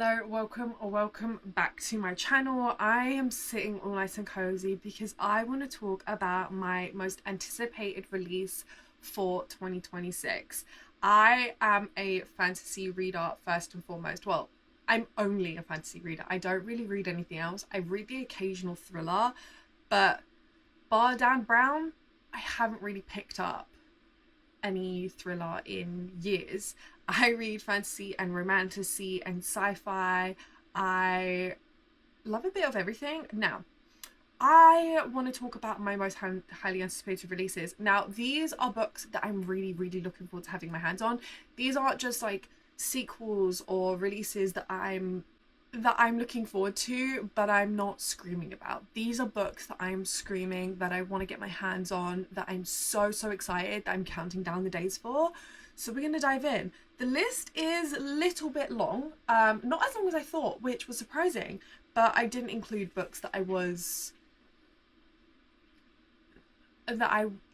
Hello, welcome or welcome back to my channel. I am sitting all nice and cozy because I want to talk about my most anticipated release for 2026. I am a fantasy reader first and foremost. Well, I'm only a fantasy reader. I don't really read anything else. I read the occasional thriller, but bar Dan Brown, I haven't really picked up any thriller in years. I read fantasy and romantasy and sci-fi. I love a bit of everything. Now, I want to talk about my most highly anticipated releases. Now, these are books that I'm really looking forward to having my hands on. These aren't just like sequels or releases that I'm looking forward to, but I'm not screaming about. These are books that I'm screaming that I want to get my hands on, that I'm so excited, that I'm counting down the days for. So we're going to dive in. The list is a little bit long, not as long as I thought, which was surprising, but I didn't include books that I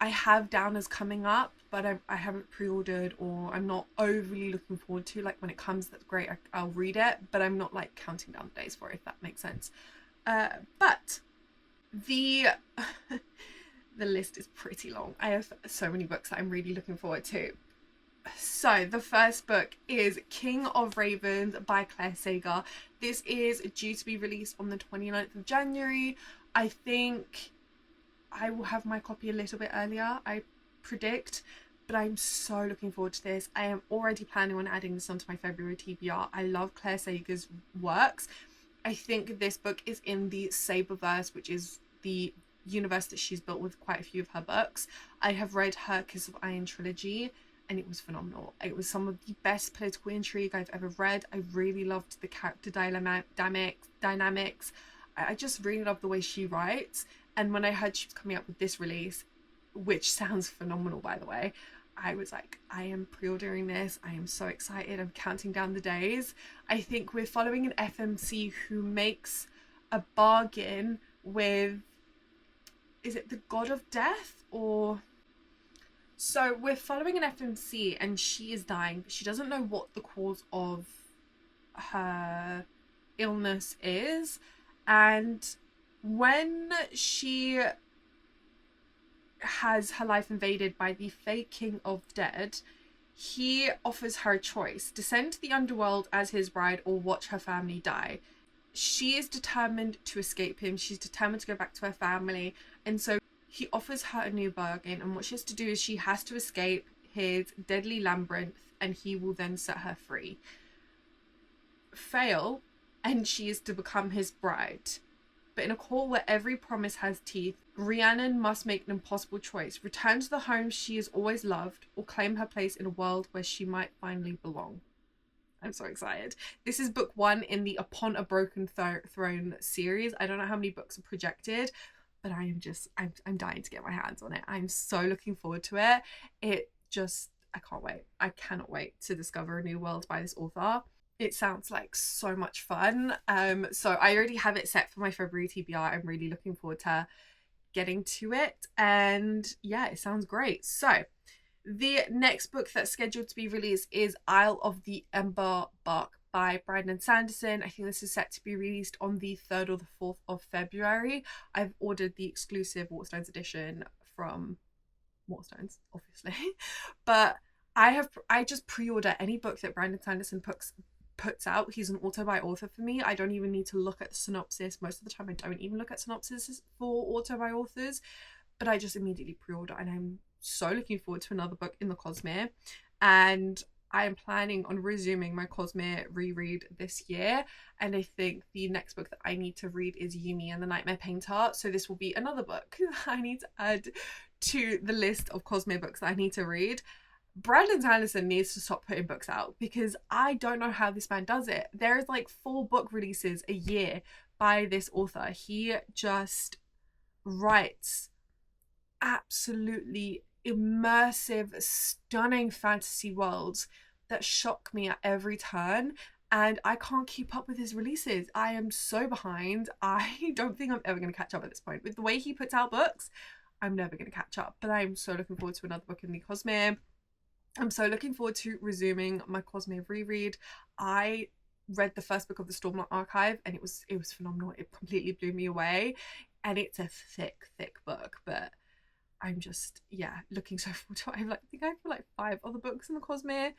have down as coming up, but I haven't pre-ordered, or I'm not overly looking forward to. Like, when it comes, that's great, I'll read it, but I'm not like counting down the days for it, if that makes sense. But the the list is pretty long. I have so many books that I'm really looking forward to. So the first book is King of Ravens by Claire Sager. This is due to be released on the 29th of January. I think I will have my copy a little bit earlier, I predict, but I'm so looking forward to this. I am already planning on adding this onto my February TBR. I love Claire Sager's works. I think this book is in the Saberverse, which is the universe that she's built with quite a few of her books. I have read her Kiss of Iron trilogy, and it was phenomenal. It was some of the best political intrigue I've ever read. I really loved the character dynamics. I just really love the way she writes. And when I heard she was coming up with this release, which sounds phenomenal, by the way, I was like, I am pre-ordering this. I am so excited. I'm counting down the days. I think we're following an FMC who makes a bargain with, is it the God of Death? Or... So we're following an FMC and she is dying, but she doesn't know what the cause of her illness is. And when she has her life invaded by the fake King of Dead, he offers her a choice: descend to the underworld as his bride or watch her family die. She is determined to escape him. She's determined to go back to her family. And so he offers her a new bargain, and what she has to do is she has to escape his deadly labyrinth, and he will then set her free. Fail, and she is to become his bride. But in a court where every promise has teeth, Rhiannon must make an impossible choice: return to the home she has always loved, or claim her place in a world where she might finally belong. I'm so excited. This is book one in the Upon a Broken Throne series. I don't know how many books are projected, but I'm dying to get my hands on it. I'm so looking forward to it. I can't wait. I cannot wait to discover a new world by this author. It sounds like so much fun. So I already have it set for my February TBR. I'm really looking forward to getting to it. And yeah, it sounds great. So the next book that's scheduled to be released is Isle of the Ember Bark by Brandon Sanderson. I think this is set to be released on the 3rd or the 4th of February. I've ordered the exclusive Waterstones edition from Waterstones, obviously. But I just pre-order any book that Brandon Sanderson puts out. He's an auto-buy author for me. I don't even need to look at the synopsis. Most of the time I don't even look at synopsis for auto-buy authors, but I just immediately pre-order, and I'm so looking forward to another book in the Cosmere. And I am planning on resuming my Cosmere reread this year, and I think the next book that I need to read is Yumi and the Nightmare Painter. So this will be another book I need to add to the list of Cosmere books that I need to read. Brandon Sanderson needs to stop putting books out, because I don't know how this man does it. There is like 4 book releases a year by this author. He just writes absolutely immersive, stunning fantasy worlds that shock me at every turn, and I can't keep up with his releases. I am so behind. I don't think I'm ever going to catch up at this point. With the way he puts out books, I'm never going to catch up, but I'm so looking forward to another book in the Cosmere. I'm so looking forward to resuming my Cosmere reread. I read the first book of the Stormlight Archive, and it was phenomenal. It completely blew me away, and it's a thick book, but I'm just, yeah, looking so forward to it. I think I have like 5 other books in the Cosmere,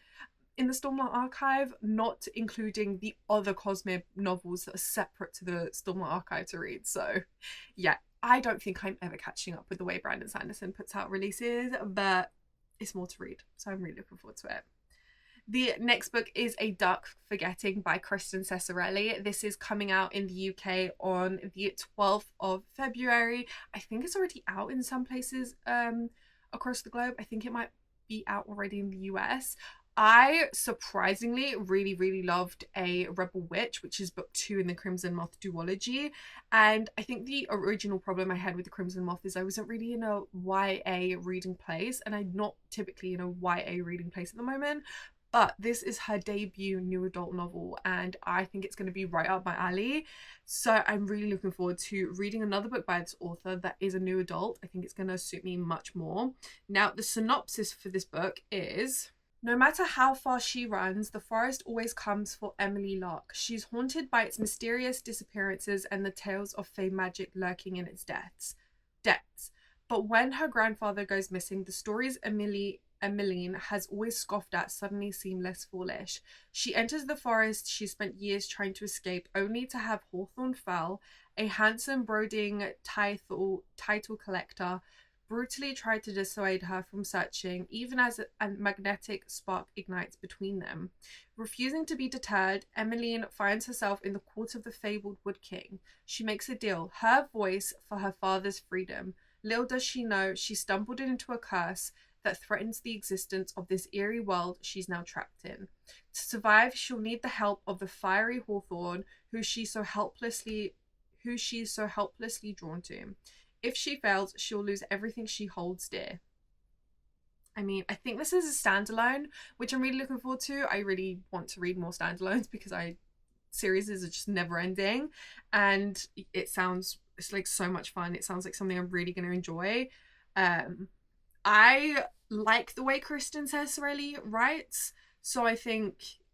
in the Stormlight Archive, not including the other Cosmere novels that are separate to the Stormlight Archive to read. So yeah, I don't think I'm ever catching up with the way Brandon Sanderson puts out releases, but it's more to read, so I'm really looking forward to it. The next book is A Duck Forgetting by Kristen Cesarelli. This is coming out in the UK on the 12th of February. I think it's already out in some places across the globe. I think it might be out already in the US. I surprisingly really loved A Rebel Witch, which is book 2 in the Crimson Moth duology. And I think the original problem I had with the Crimson Moth is I wasn't really in a YA reading place, and I'm not typically in a YA reading place at the moment. But this is her debut new adult novel, and I think it's going to be right up my alley. So I'm really looking forward to reading another book by this author that is a new adult. I think it's going to suit me much more. Now, the synopsis for this book is: no matter how far she runs, the forest always comes for Emily Lark. She's haunted by its mysterious disappearances and the tales of fey magic lurking in its depths. But when her grandfather goes missing, the stories Emmeline has always scoffed at suddenly seem less foolish. She enters the forest she spent years trying to escape, only to have Hawthorne Fell, a handsome brooding title collector, brutally try to dissuade her from searching, even as a magnetic spark ignites between them. Refusing to be deterred, Emmeline finds herself in the court of the fabled Wood King. She makes a deal, her voice for her father's freedom. Little does she know, she stumbled into a curse that threatens the existence of this eerie world she's now trapped in. To survive, she'll need the help of the fiery Hawthorne, who she's so helplessly drawn to. If she fails, she'll lose everything she holds dear. I mean, I think this is a standalone, which I'm really looking forward to. I really want to read more standalones because series are just never ending, and it's like so much fun. It sounds like something I'm really going to enjoy. I like the way Kristen Cesarelli writes, so I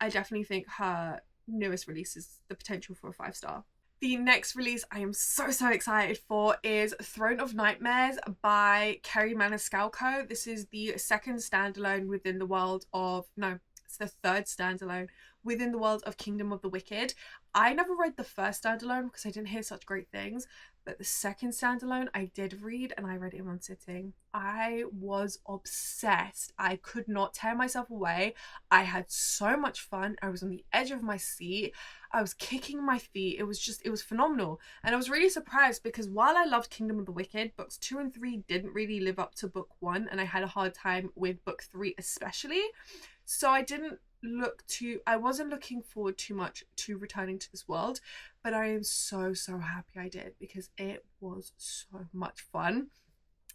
definitely think her newest release is the potential for a 5-star. The next release I am so excited for is Throne of Nightmares by Kerri Maniscalco. This is the second standalone within the world of, no, it's the third standalone within the world of Kingdom of the Wicked. I never read the first standalone because I didn't hear such great things, but the second standalone I did read, and I read it in one sitting. I was obsessed. I could not tear myself away. I had so much fun. I was on the edge of my seat. I was kicking my feet. It was phenomenal. And I was really surprised because while I loved Kingdom of the Wicked, books 2 and 3 didn't really live up to book 1, and I had a hard time with book 3 especially. So I wasn't looking forward too much to returning to this world, but I am so happy I did because it was so much fun.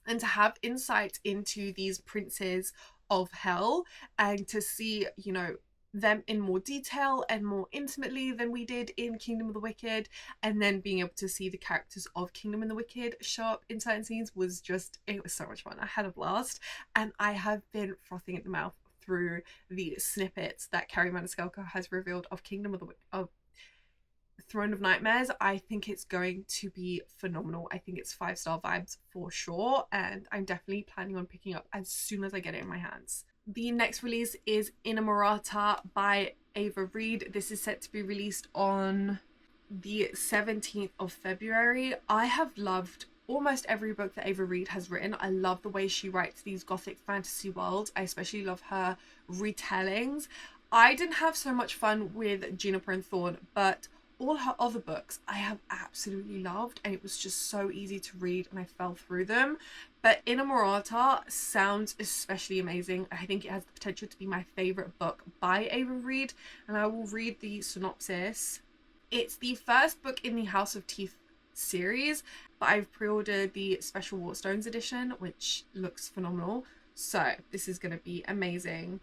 And to have insight into these princes of hell and to see, them in more detail and more intimately than we did in Kingdom of the Wicked, and then being able to see the characters of Kingdom of the Wicked show up in certain scenes it was so much fun. I had a blast, and I have been frothing at the mouth through the snippets that Kerri Maniscalco has revealed of of Throne of Nightmares. I think it's going to be phenomenal. I think it's 5-star vibes for sure, and I'm definitely planning on picking up as soon as I get it in my hands. The next release is Inamorata by Ava Reid. This is set to be released on the 17th of February. I have loved almost every book that Ava Reid has written. I love the way she writes these gothic fantasy worlds. I especially love her retellings. I didn't have so much fun with Juniper and Thorn, but all her other books I have absolutely loved, and it was just so easy to read and I fell through them. But Inamorata sounds especially amazing. I think it has the potential to be my favourite book by Ava Reid, and I will read the synopsis. It's the first book in the House of Teeth series, but I've pre-ordered the Special Waterstones edition, which looks phenomenal. So this is going to be amazing.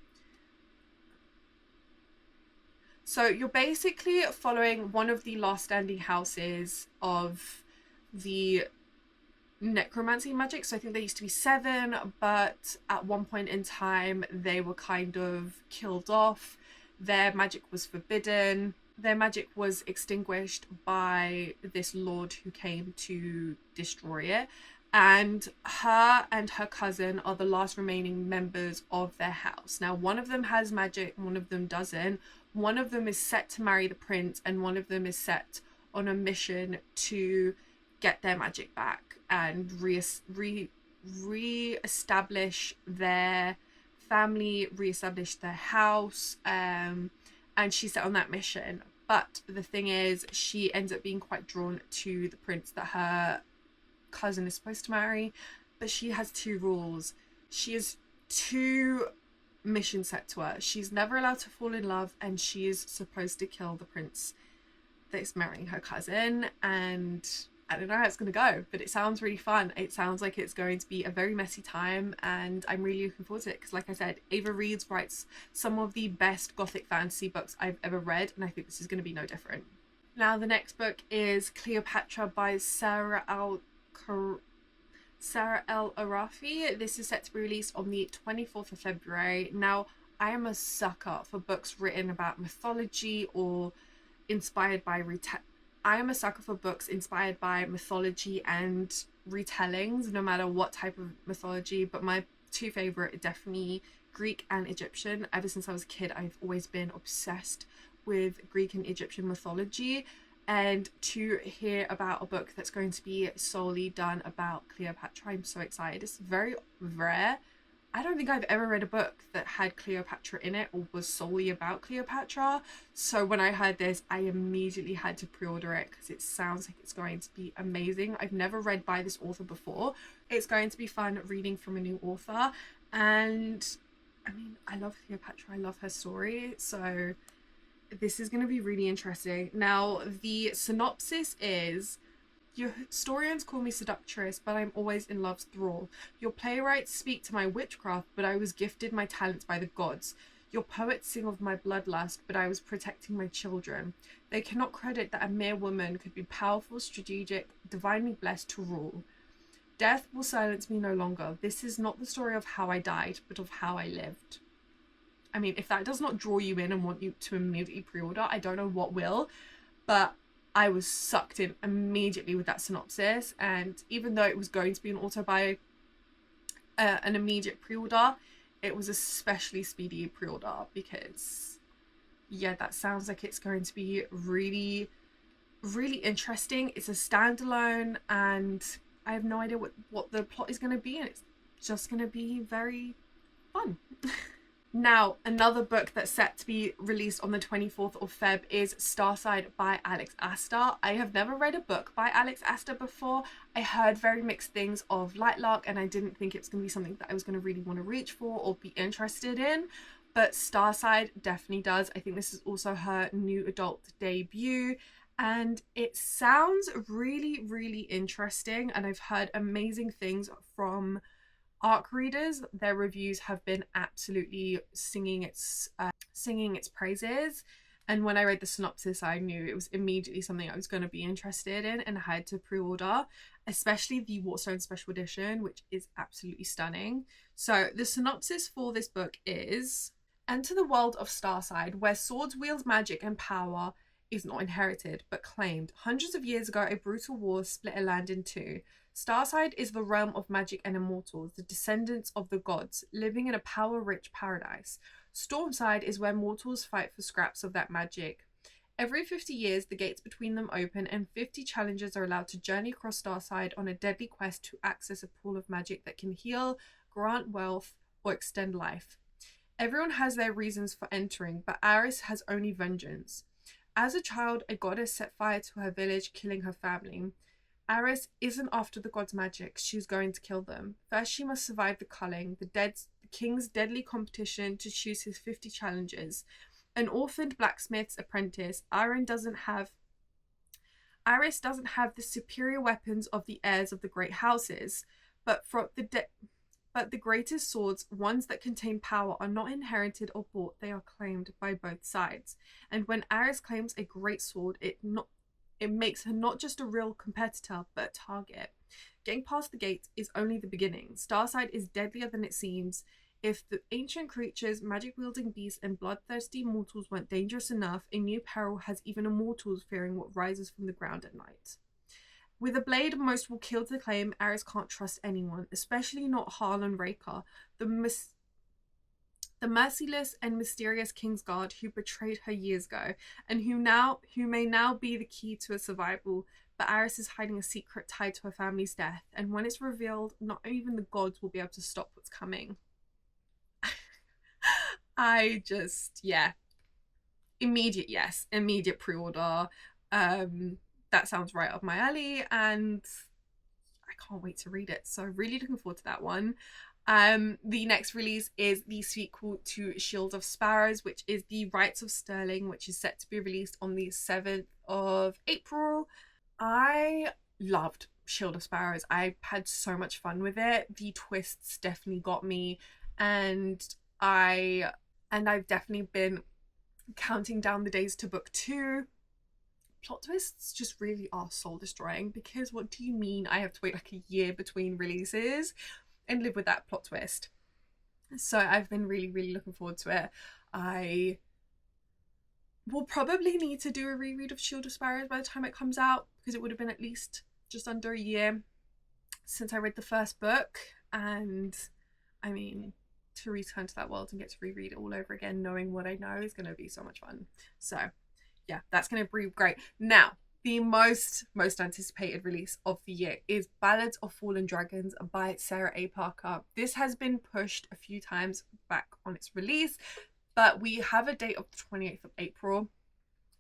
So you're basically following one of the last standing houses of the necromancy magic. So I think there used to be 7, but at one point in time they were kind of killed off. Their magic was forbidden. their magic was extinguished by this lord who came to destroy it. And her cousin are the last remaining members of their house. Now, one of them has magic, one of them doesn't. One of them is set to marry the prince, and one of them is set on a mission to get their magic back and re-establish their family, re-establish their house. And she's set on that mission. But the thing is, she ends up being quite drawn to the prince that her cousin is supposed to marry, but she has two rules. She has two missions set to her. She's never allowed to fall in love, and she is supposed to kill the prince that is marrying her cousin. And I don't know how it's going to go, but it sounds really fun. It sounds like it's going to be a very messy time, and I'm really looking forward to it because, like I said, Ava Reads writes some of the best gothic fantasy books I've ever read, and I think this is going to be no different. Now, the next book is Cleopatra by Sarah L. Arafi. This is set to be released on the 24th of February. Now, I am a sucker for books written about mythology or inspired by I am a sucker for books inspired by mythology and retellings, no matter what type of mythology. But my two favorite are definitely Greek and Egyptian. Ever since I was a kid, I've always been obsessed with Greek and Egyptian mythology. And to hear about a book that's going to be solely done about Cleopatra, I'm so excited. It's very rare. I don't think I've ever read a book that had Cleopatra in it or was solely about Cleopatra. So when I heard this, I immediately had to pre-order it because it sounds like it's going to be amazing. I've never read by this author before. It's going to be fun reading from a new author. And I mean, I love Cleopatra. I love her story. So this is going to be really interesting. Now, the synopsis is: your historians call me seductress, but I'm always in love's thrall. Your playwrights speak to my witchcraft, but I was gifted my talents by the gods. Your poets sing of my bloodlust, but I was protecting my children. They cannot credit that a mere woman could be powerful, strategic, divinely blessed to rule. Death will silence me no longer. This is not the story of how I died, but of how I lived. I mean, if that does not draw you in and want you to immediately pre-order, I don't know what will. But I was sucked in immediately with that synopsis. And even though it was going to be an immediate pre-order, it was especially speedy pre-order because, yeah, that sounds like it's going to be really, really interesting. It's a standalone, and I have no idea what the plot is going to be, and it's just going to be very fun. Now, another book that's set to be released on the 24th of Feb is Starside by Alex Aster. I have never read a book by Alex Aster before. I heard very mixed things of Lightlark, and I didn't think it was going to be something that I was going to really want to reach for or be interested in. But Starside definitely does. I think this is also her new adult debut, and it sounds really, really interesting. And I've heard amazing things from ARC readers. Their reviews have been absolutely singing its praises, and when I read the synopsis, I knew it was immediately something I was going to be interested in, and I had to pre-order, especially the Waterstone Special Edition, which is absolutely stunning. So the synopsis for this book is: enter the world of Starside, where swords wield magic and power is not inherited but claimed. Hundreds of years ago, a brutal war split a land in two. Starside is the realm of magic and immortals, the descendants of the gods, living in a power-rich paradise. Stormside is where mortals fight for scraps of that magic. Every 50 years, the gates between them open, and 50 challengers are allowed to journey across Starside on a deadly quest to access a pool of magic that can heal, grant wealth, or extend life. Everyone has their reasons for entering, but Aris has only vengeance. As a child, a goddess set fire to her village, killing her family. Aris isn't after the gods' magic, she's going to kill them. First, she must survive the culling, the king's deadly competition to choose his 50 challengers. An orphaned blacksmith's apprentice, Aris doesn't have the superior weapons of the heirs of the great houses, but the greatest swords, ones that contain power, are not inherited or bought, they are claimed by both sides. And when Aris claims a great sword, it makes her not just a real competitor, but a target. Getting past the gates is only the beginning. Starside is deadlier than it seems. If the ancient creatures, magic-wielding beasts, and bloodthirsty mortals weren't dangerous enough, a new peril has even immortals fearing what rises from the ground at night. With a blade most will kill to claim, Aerys can't trust anyone, especially not Harlan Raker, the merciless and mysterious Kingsguard who betrayed her years ago, and who may now be the key to her survival. But Aerys is hiding a secret tied to her family's death, and when it's revealed, not even the gods will be able to stop what's coming. Immediate pre-order. That sounds right up my alley, and I can't wait to read it. So really looking forward to that one. The next release is the sequel to Shield of Sparrows, which is The Rights of Sterling, which is set to be released on the 7th of April. I loved Shield of Sparrows. I had so much fun with it. The twists definitely got me, and I've definitely been counting down the days to book 2. Plot twists just really are soul destroying, because what do you mean I have to wait like a year between releases and live with that plot twist? So I've been really looking forward to it. I will probably need to do a reread of Shield of Sparrows by the time it comes out, because it would have been at least just under a year since I read the first book, and I mean, to return to that world and get to reread it all over again knowing what I know is going to be so much fun. So yeah, that's going to be great. Now, the most anticipated release of the year is Ballads of Fallen Dragons by Sarah A. Parker. This has been pushed a few times back on its release, but we have a date of the 28th of April.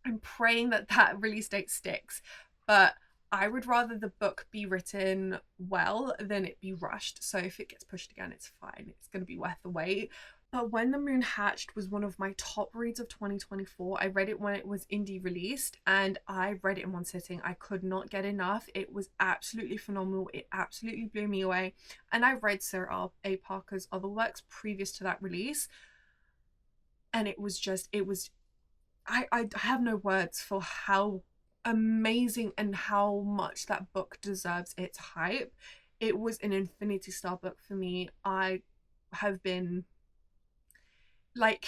I'm praying that that release date sticks, but I would rather the book be written well than it be rushed. So if it gets pushed again, it's fine. It's going to be worth the wait. But When the Moon Hatched was one of my top reads of 2024. I read it when it was indie released, and I read it in one sitting. I could not get enough. It was absolutely phenomenal. It absolutely blew me away. And I read Sarah A. Parker's other works previous to that release, and I have no words for how amazing and how much that book deserves its hype. It was an Infinity Star book for me. I have been like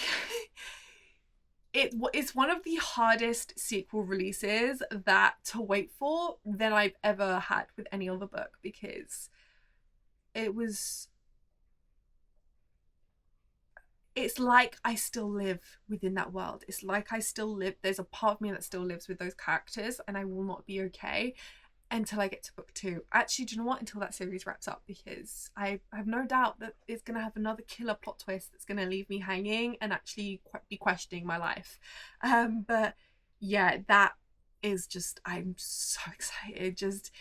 it's one of the hardest sequel releases that to wait for than I've ever had with any other book, because it's like I still live within that world. It's like I still live, there's a part of me that still lives with those characters, and I will not be okay until I get to book 2. Actually, do you know what? Until that series wraps up, because I have no doubt that it's going to have another killer plot twist that's going to leave me hanging and actually be questioning my life. But yeah, that is just, I'm so excited. Just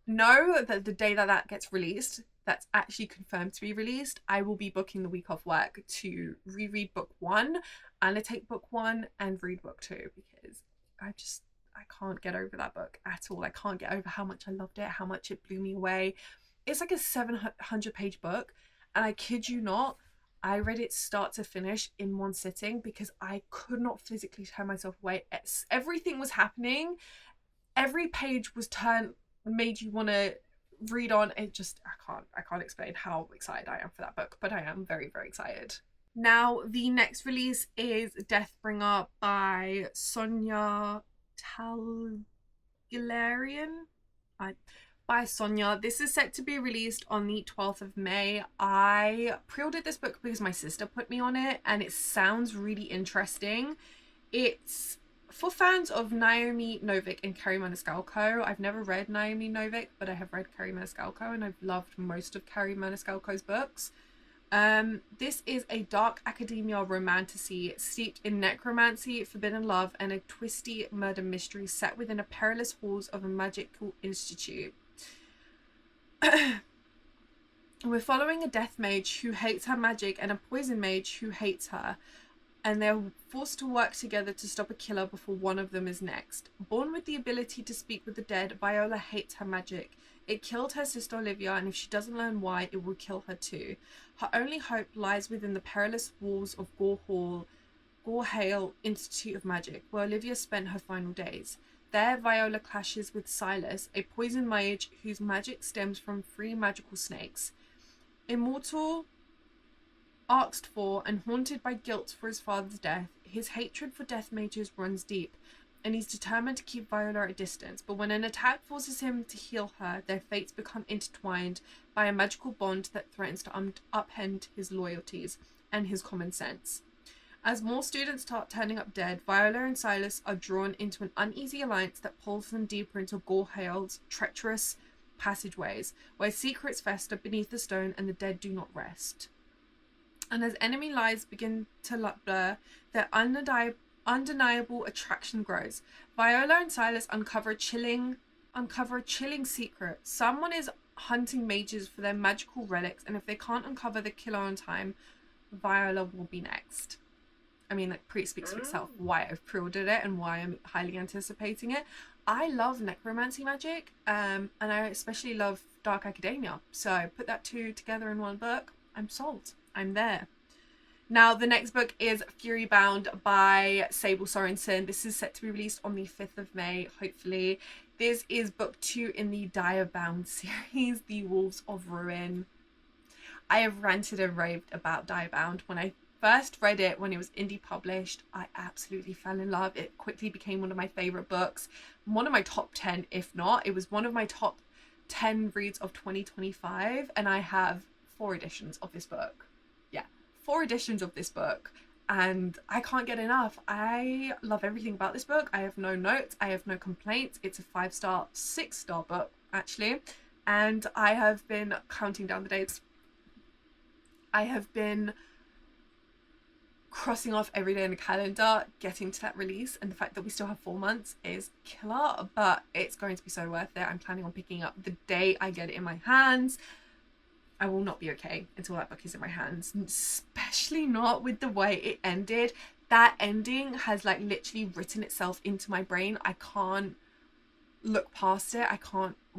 know that the day that that gets released, that's actually confirmed to be released, I will be booking the week off work to reread book 1, annotate book 1, and read book 2, because I can't get over that book at all. I can't get over how much I loved it, how much it blew me away. It's like a 700-page book, and I kid you not, I read it start to finish in one sitting because I could not physically turn myself away. Everything was happening. Every page made you want to read on. I can't explain how excited I am for that book, but I am very by Now, the next release is Deathbringer by Sonia Talgilarian. By Sonia. This is set to be released on the 12th of May. I pre-ordered this book because my sister put me on it, and it sounds really interesting. It's for fans of Naomi Novik and Kerri Maniscalco. I've never read Naomi Novik, but I have read Kerri Maniscalco, and I've loved most of Kerri Maniscalco's books. This is a dark academia romantasy steeped in necromancy, forbidden love, and a twisty murder mystery set within a perilous halls of a magical institute. We're following a death mage who hates her magic and a poison mage who hates her, and they're forced to work together to stop a killer before one of them is next. Born with the ability to speak with the dead, Viola hates her magic. It killed her sister Olivia, and if she doesn't learn why, it will kill her too. Her only hope lies within the perilous walls of Gorehale Institute of Magic, where Olivia spent her final days. There, Viola clashes with Silas, a poison mage whose magic stems from 3 magical snakes. Immortal asked for and haunted by guilt for his father's death, his hatred for death mages runs deep, and he's determined to keep Viola at a distance. But when an attack forces him to heal her, their fates become intertwined by a magical bond that threatens to upend his loyalties and his common sense. As more students start turning up dead, Viola and Silas are drawn into an uneasy alliance that pulls them deeper into Gorhale's treacherous passageways, where secrets fester beneath the stone and the dead do not rest. And as enemy lives begin to blur, their undeniable attraction grows. Viola and Silas uncover a chilling secret. Someone is hunting mages for their magical relics, and if they can't uncover the killer on time, Viola will be next. I mean, that pretty speaks for itself why I've pre-ordered it and why I'm highly anticipating it. I love necromancy magic, and I especially love dark academia. So put that two together in one book, I'm sold. I'm there. Now, the next book is Fury Bound by Sable Sorensen. This is set to be released on the 5th of May, hopefully. This is book 2 in the Dire Bound series, The Wolves of Ruin. I have ranted and raved about Dire Bound. When I first read it, when it was indie published, I absolutely fell in love. It quickly became one of my favourite books. One of my top 10, if not. It was one of my top 10 reads of 2025, and I have 4 editions of this book. 4 editions of this book, and I can't get enough. I love everything about this book. I have no notes, I have no complaints. It's a 5-star, 6-star book actually, and I have been counting down the days. I have been crossing off every day in the calendar, getting to that release, and the fact that we still have 4 months is killer, but it's going to be so worth it. I'm planning on picking up the day I get it in my hands. I will not be okay until that book is in my hands, especially not with the way it ended. That ending has like literally written itself into my brain. I can't look past it.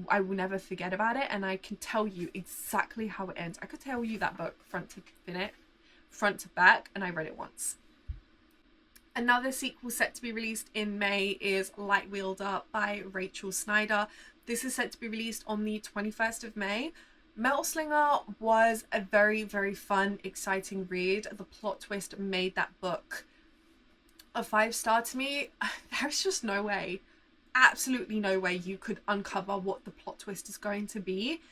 I will never forget about it, and I can tell you exactly how it ends. I could tell you that book front to back, and I read it once. Another sequel set to be released in May is Lightwielder by Rachel Snyder. This is set to be released on the 21st of May. Metal Slinger was a very, very fun, exciting read. The plot twist made that book a 5-star to me. There's just no way, absolutely no way you could uncover what the plot twist is going to be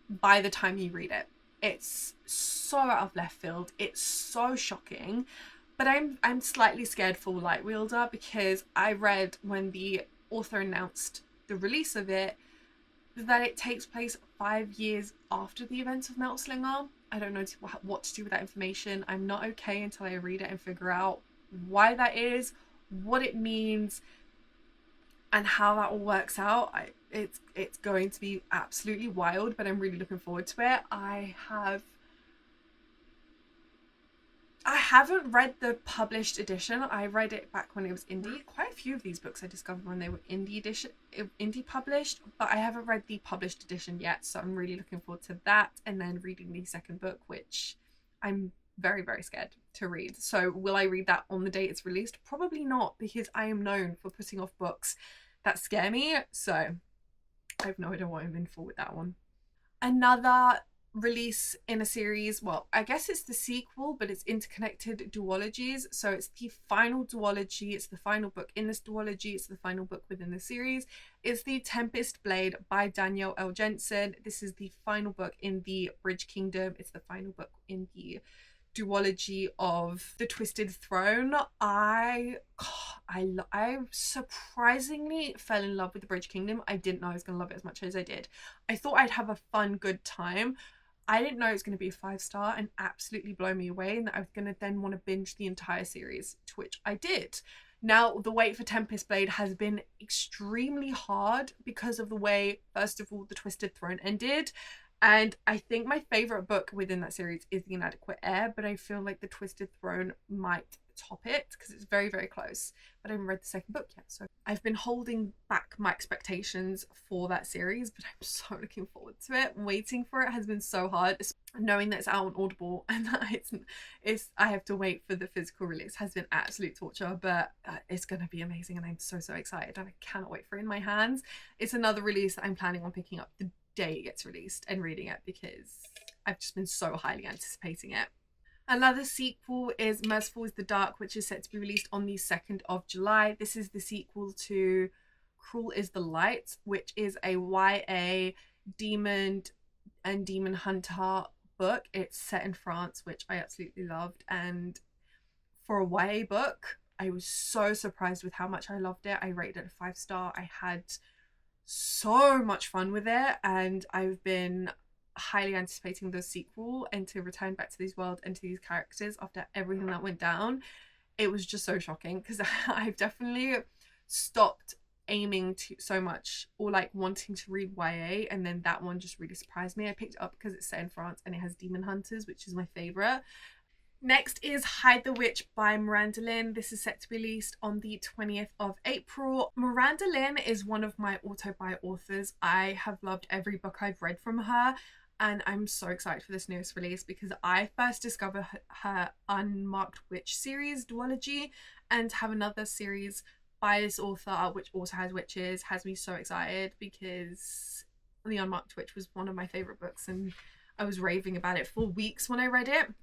by the time you read it. It's so out of left field. It's so shocking. But I'm slightly scared for Lightwielder, because I read when the author announced the release of it that it takes place 5 years after the events of Metal Slinger. I don't know what to do with that information. I'm not okay until I read it and figure out why that is, what it means, and how that all works out. It's going to be absolutely wild, but I'm really looking forward to it. I haven't read the published edition. I read it back when it was indie. Quite a few of these books I discovered when they were indie published, but I haven't read the published edition yet, so I'm really looking forward to that, and then reading the second book, which I'm very, very scared to read. So will I read that on the day it's released? Probably not, because I am known for putting off books that scare me, so I have no idea what I'm in for with that one. Another release in a series, well, I guess it's the sequel, but it's interconnected duologies. So it's the final duology, it's the final book in this duology, it's the final book within the series. It's The Tempest Blade by Danielle L. Jensen. This is the final book in the Bridge Kingdom. It's the final book in the duology of The Twisted Throne. I surprisingly fell in love with the Bridge Kingdom. I didn't know I was going to love it as much as I did. I thought I'd have a fun, good time. I didn't know it was going to be a 5-star and absolutely blow me away, and that I was going to then want to binge the entire series, to which I did. Now, the wait for Tempest Blade has been extremely hard because of the way, first of all, The Twisted Throne ended. And I think my favourite book within that series is The Inadequate Heir, but I feel like The Twisted Throne might top it because it's very, very close. But I haven't read the second book yet, so I've been holding back my expectations for that series, but I'm so looking forward to it. Waiting for it has been so hard, knowing that it's out on Audible and that it's I have to wait for the physical release has been absolute torture, but it's going to be amazing, and I'm so excited, and I cannot wait for it in my hands. It's another release that I'm planning on picking up the day it gets released and reading it, because I've just been so highly anticipating it. Another sequel is Merciful is the Dark, which is set to be released on the 2nd of July. This is the sequel to Cruel is the Light, which is a YA demon and demon hunter book. It's set in France, which I absolutely loved. And for a YA book, I was so surprised with how much I loved it. I rated it a 5-star. I had so much fun with it, and I've been highly anticipating the sequel and to return back to this world and to these characters after everything that went down. It was just so shocking because I've definitely stopped aiming to so much or like wanting to read YA, and then that one just really surprised me. I picked it up because it's set in France and it has demon hunters, which is my favorite. Next is Hide the Witch by Miranda Lynn. This is set to be released on the 20th of April. Miranda Lynn is one of my auto-buy authors. I have loved every book I've read from her, and I'm so excited for this newest release because I first discovered her Unmarked Witch series, duology, and have another series by this author which also has witches. Has me so excited because The Unmarked Witch was one of my favourite books and I was raving about it for weeks when I read it.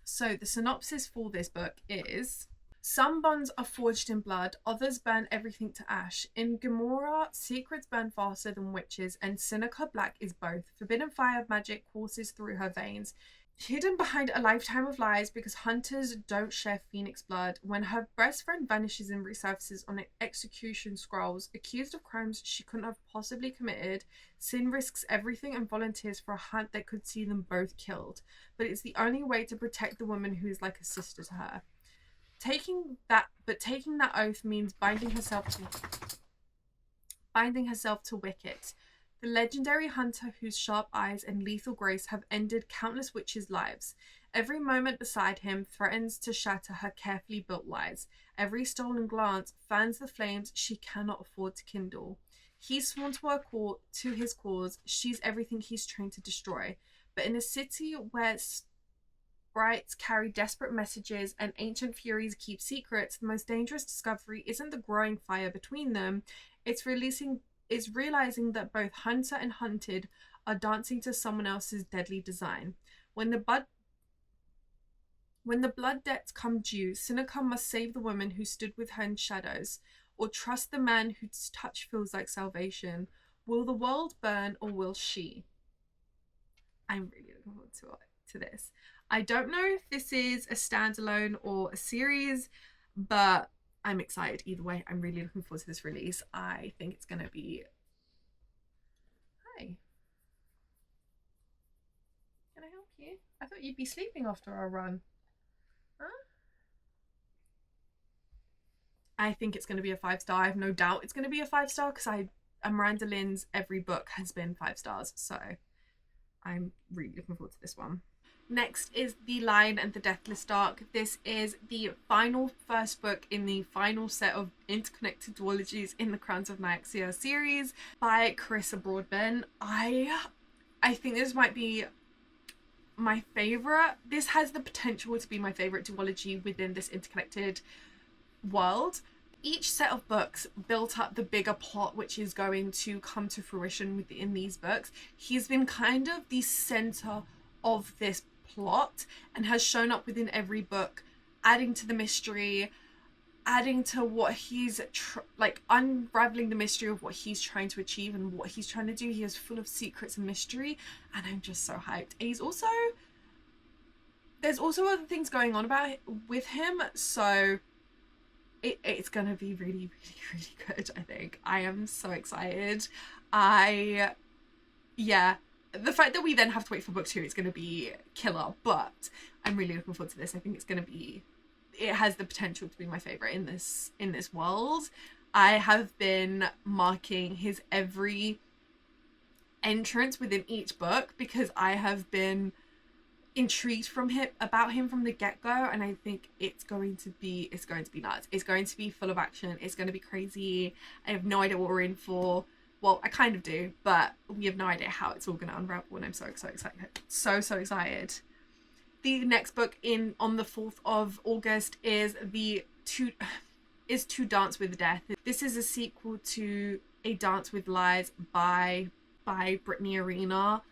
So the synopsis for this book is: some bonds are forged in blood, others burn everything to ash. In Gomorrah, secrets burn faster than witches, and Seneca Black is both. Forbidden fire magic courses through her veins. Hidden behind a lifetime of lies because hunters don't share phoenix blood. When her best friend vanishes and resurfaces on execution scrolls, accused of crimes she couldn't have possibly committed, Sin risks everything and volunteers for a hunt that could see them both killed. But it's the only way to protect the woman who is like a sister to her. Taking that oath means binding herself to Wicket, the legendary hunter whose sharp eyes and lethal grace have ended countless witches' lives. Every moment beside him threatens to shatter her carefully built lies. Every stolen glance fans the flames she cannot afford to kindle. He's sworn to his cause, she's everything he's trained to destroy. But in a city where sprites carry desperate messages and ancient furies keep secrets, the most dangerous discovery isn't the growing fire between them, it's realizing that both hunter and hunted are dancing to someone else's deadly design. When the blood debts come due, Seneca must save the woman who stood with her in shadows, or trust the man whose touch feels like salvation. Will the world burn, or will she? I'm really looking forward to this. I don't know if this is a standalone or a series, but I'm excited either way. I'm really looking forward to this release. I think it's going to be... Hi. Can I help you? I thought you'd be sleeping after our run. Huh? I think it's going to be a 5-star. I have no doubt it's going to be a 5-star because Miranda Lynn's every book has been 5 stars. So I'm really looking forward to this one. Next is The Lion and the Deathless Dark. This is the final first book in the final set of interconnected duologies in the Crowns of Nyaxia series by Carissa Broadbent. I think this might be my favourite. This has the potential to be my favourite duology within this interconnected world. Each set of books built up the bigger plot which is going to come to fruition within these books. He's been kind of the centre of this plot and has shown up within every book, adding to the mystery, adding to what he's unraveling the mystery of what he's trying to achieve and what he's trying to do. He is full of secrets and mystery, and I'm just so hyped. There's also other things going on with him, so it's gonna be really, really, really good. I think I am so excited. The fact that we then have to wait for book 2 is going to be killer, but I'm really looking forward to this. I think it has the potential to be my favourite in this world. I have been marking his every entrance within each book because I have been intrigued about him from the get-go, and I think it's going to be nuts. It's going to be full of action. It's going to be crazy. I have no idea what we're in for. Well, I kind of do, but we have no idea how it's all going to unravel, and I'm so excited. So excited. The next book on the 4th of August is To Dance with Death. This is a sequel to A Dance with Lies by Brittany Arena.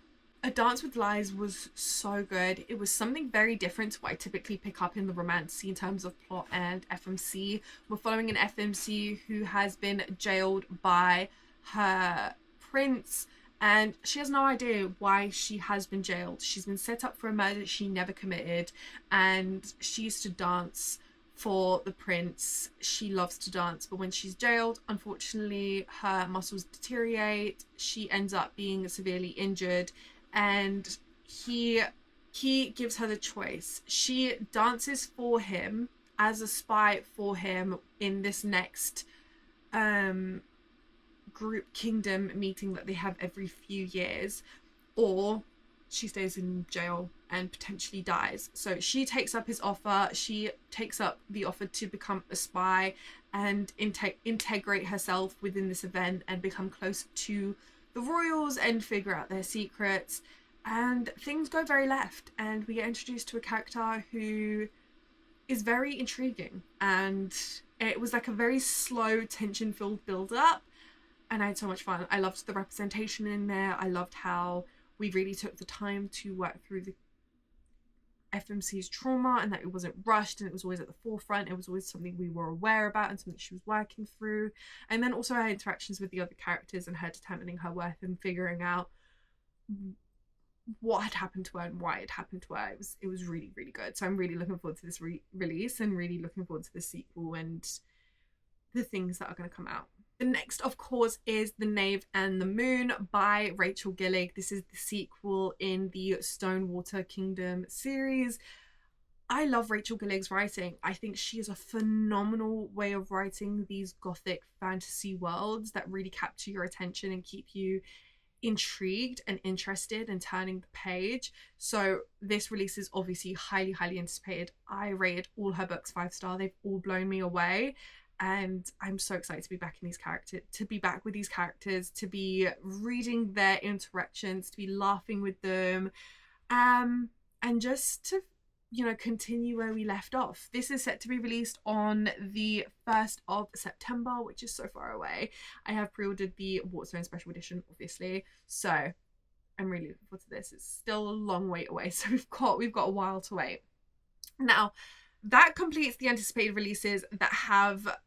A Dance with Lies was so good. It was something very different to what I typically pick up in the Romantasy in terms of plot and FMC. We're following an FMC who has been jailed by her prince, and she has no idea why she has been jailed. She's been set up for a murder she never committed, and she used to dance for the prince. She loves to dance, but when she's jailed, unfortunately, her muscles deteriorate. She ends up being severely injured, and he gives her the choice. She dances for him as a spy for him in this next group kingdom meeting that they have every few years, or she stays in jail and potentially dies. So she takes up his offer. She takes up the offer to become a spy and integrate herself within this event and become closer to the royals and figure out their secrets. And things go very left, and we get introduced to a character who is very intriguing, and it was like a very slow, tension-filled build-up, and I had so much fun. I loved the representation in there. I loved how we really took the time to work through the FMC's trauma, and that it wasn't rushed, and it was always at the forefront. It was always something we were aware about and something she was working through. And then also her interactions with the other characters and her determining her worth and figuring out what had happened to her and why it happened to her. It was really, really good. So I'm really looking forward to this release, and really looking forward to the sequel and the things that are going to come out. The next, of course, is The Knave and the Moon by Rachel Gillig. This is the sequel in the Stonewater Kingdom series. I love Rachel Gillig's writing. I think she is a phenomenal way of writing these gothic fantasy worlds that really capture your attention and keep you intrigued and interested and turning the page. So this release is obviously highly, highly anticipated. I rated all her books 5-star. They've all blown me away. And I'm so excited to be back in these characters, to be back with these characters, to be reading their interactions, to be laughing with them, and just to, you know, continue where we left off. This is set to be released on the 1st of September, which is so far away. I have pre-ordered the Waterstone Special Edition, obviously, so I'm really looking forward to this. It's still a long wait away, so we've got a while to wait. Now, that completes the anticipated releases that have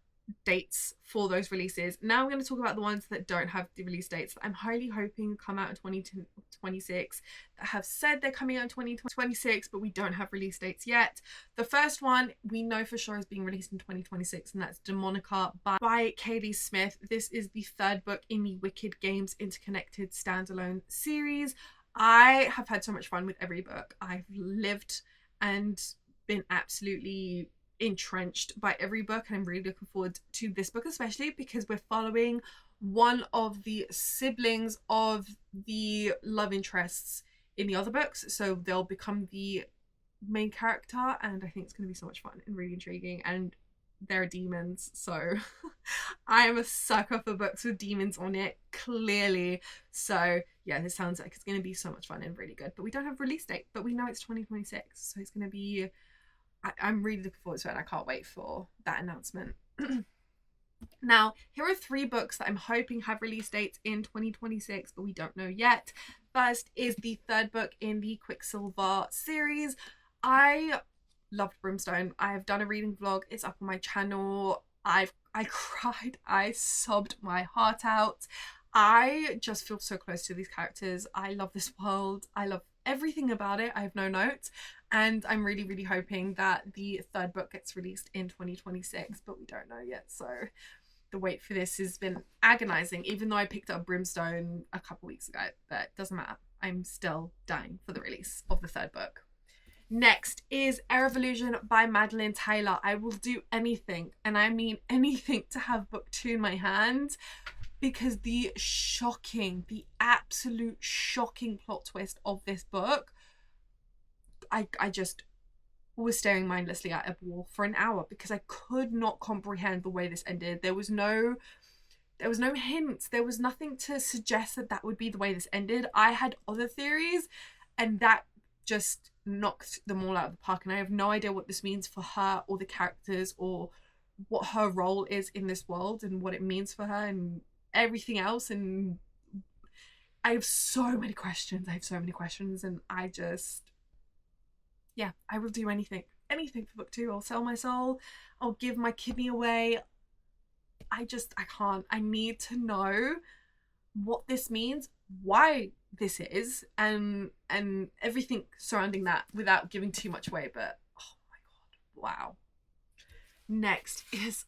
dates for those releases. Now I'm going to talk about the ones that don't have the release dates that I'm highly hoping come out in 2026, that have said they're coming out in 2026, but we don't have release dates yet. The first one we know for sure is being released in 2026, and that's Demonica by Katie Smith. This is the 3rd book in the Wicked Games Interconnected standalone series. I have had so much fun with every book. I've lived and been absolutely entrenched by every book, and I'm really looking forward to this book, especially because we're following one of the siblings of the love interests in the other books, so they'll become the main character, and I think it's going to be so much fun and really intriguing. And they're demons, so I am a sucker for books with demons on it, clearly. So yeah, this sounds like it's going to be so much fun and really good. But we don't have a release date, but we know it's 2026, so it's going to be, I'm really looking forward to it, and I can't wait for that announcement. Now, here are 3 books that I'm hoping have release dates in 2026, but we don't know yet. First is the 3rd book in the Quicksilver series. I loved Brimstone. I've done a reading vlog. It's up on my channel. I cried. I sobbed my heart out. I just feel so close to these characters. I love this world. I love everything about it. I have no notes, and I'm really, really hoping that the 3rd book gets released in 2026, but we don't know yet. So the wait for this has been agonizing, even though I picked up Brimstone a couple weeks ago, but it doesn't matter. I'm still dying for the release of the 3rd book. Next is Air of Illusion by Madeline Taylor. I will do anything, and I mean anything, to have book 2 in my hand, because the absolute shocking plot twist of this book, I just was staring mindlessly at a wall for an hour because I could not comprehend the way this ended. There was no hints. There was nothing to suggest that would be the way this ended. I had other theories, and that just knocked them all out of the park, and I have no idea what this means for her or the characters, or what her role is in this world and what it means for her and everything else. And I have so many questions. And yeah, I will do anything for book 2. I'll sell my soul. I'll give my kidney away. I can't. I need to know what this means, why this is, and everything surrounding that without giving too much away. But oh my god, wow. Next is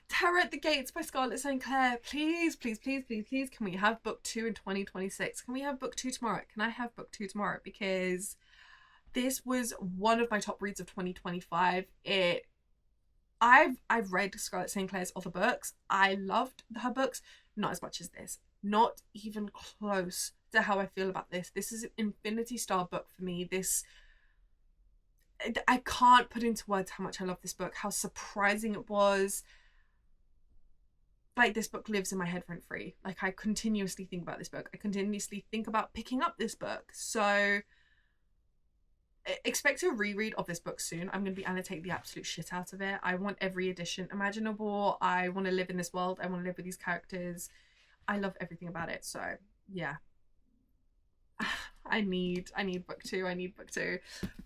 Terror at the Gates by Scarlett St. Clair. Please, please, please, please, please, can we have book 2 in 2026? Can we have book 2 tomorrow? Can I have book 2 tomorrow? Because this was one of my top reads of 2025. I've read Scarlett St. Clair's other books. I loved her books, not as much as this. Not even close to how I feel about this. This is an Infinity Star book for me. I can't put into words how much I love this book, how surprising it was. Like, this book lives in my head rent free. Like, I continuously think about this book. I continuously think about picking up this book. So expect a reread of this book soon. I'm going to be annotating the absolute shit out of it. I want every edition imaginable. I want to live in this world. I want to live with these characters. I love everything about it. So yeah, I need book 2. I need book 2.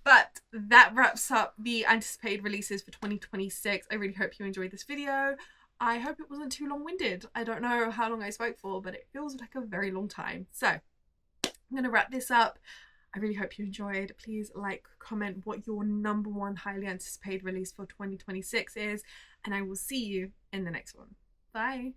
But that wraps up the anticipated releases for 2026. I really hope you enjoyed this video. I hope it wasn't too long-winded. I don't know how long I spoke for, but it feels like a very long time. So I'm going to wrap this up. I really hope you enjoyed. Please like, comment what your #1 highly anticipated release for 2026 is, and I will see you in the next one. Bye.